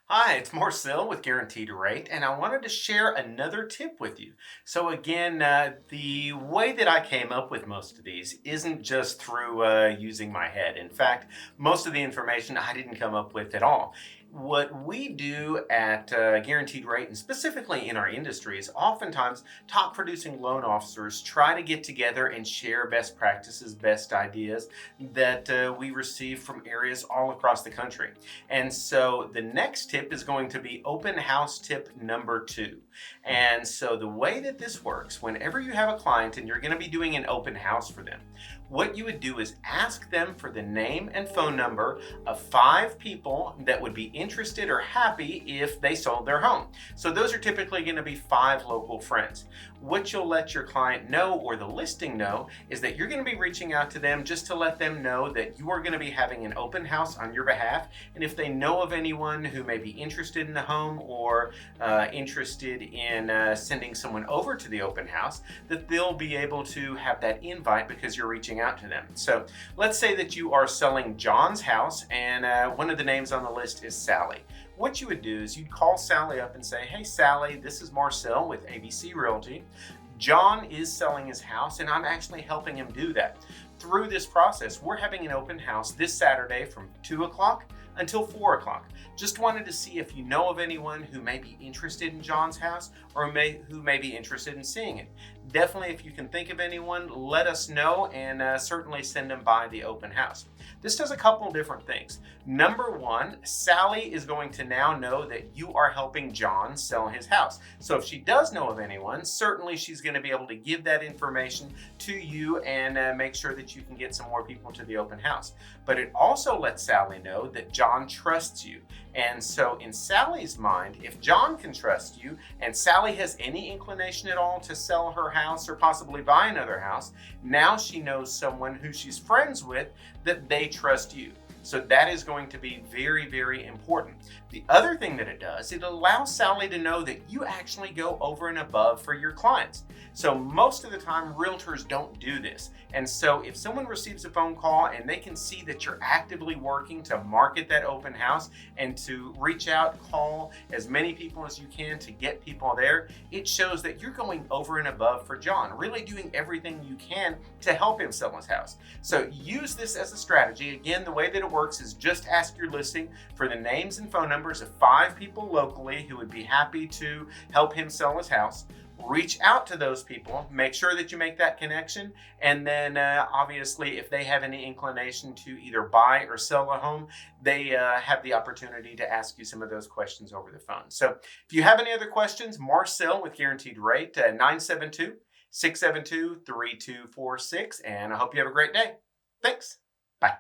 Hi, it's Marcel with Guaranteed Rate, and I wanted to share another tip with you. So again, the way that I came up with most of these isn't just through using my head. In fact, most of the information I didn't come up with at all. What we do at Guaranteed Rate, and specifically in our industry, is oftentimes top producing loan officers try to get together and share best practices, best ideas that we receive from areas all across the country. And so the next tip is going to be open house tip number 2. And so the way that this works, whenever you have a client and you're going to be doing an open house for them, what you would do is ask them for the name and phone number of 5 people that would be interested or happy if they sold their home. So those are typically going to be 5 local friends. What you'll let your client know, or the listing know, is that you're going to be reaching out to them just to let them know that you are going to be having an open house on your behalf. And if they know of anyone who may be interested in the home or interested in sending someone over to the open house, that they'll be able to have that invite because you're reaching out to them. So let's say that you are selling John's house and one of the names on the list is Sally. What you would do is you'd call Sally up and say, "Hey Sally, this is Marcel with ABC Realty. John is selling his house and I'm actually helping him do that. Through this process, we're having an open house this Saturday from 2 o'clock until 4 o'clock. Just wanted to see if you know of anyone who may be interested in John's house or who may be interested in seeing it. Definitely, if you can think of anyone, let us know and certainly send them by the open house." This does a couple different things. Number one, Sally is going to now know that you are helping John sell his house. So if she does know of anyone, certainly she's going to be able to give that information to you and make sure that you can get some more people to the open house. But it also lets Sally know that John trusts you. And so in Sally's mind, if John can trust you and Sally has any inclination at all to sell her house or possibly buy another house, now she knows someone who she's friends with that they trust you. So that is going to be very, very important. The other thing that it does, it allows Sally to know that you actually go over and above for your clients. So most of the time, realtors don't do this. And so if someone receives a phone call and they can see that you're actively working to market that open house and to reach out, call as many people as you can to get people there, it shows that you're going over and above for John, really doing everything you can to help him sell his house. So use this as a strategy. Again, the way that it works is just ask your listing for the names and phone numbers of 5 people locally who would be happy to help him sell his house. Reach out to those people, make sure that you make that connection, and then obviously if they have any inclination to either buy or sell a home, they have the opportunity to ask you some of those questions over the phone. So if you have any other questions, Marcel with Guaranteed Rate, 972-672-3246, and I hope you have a great day. Thanks. Bye.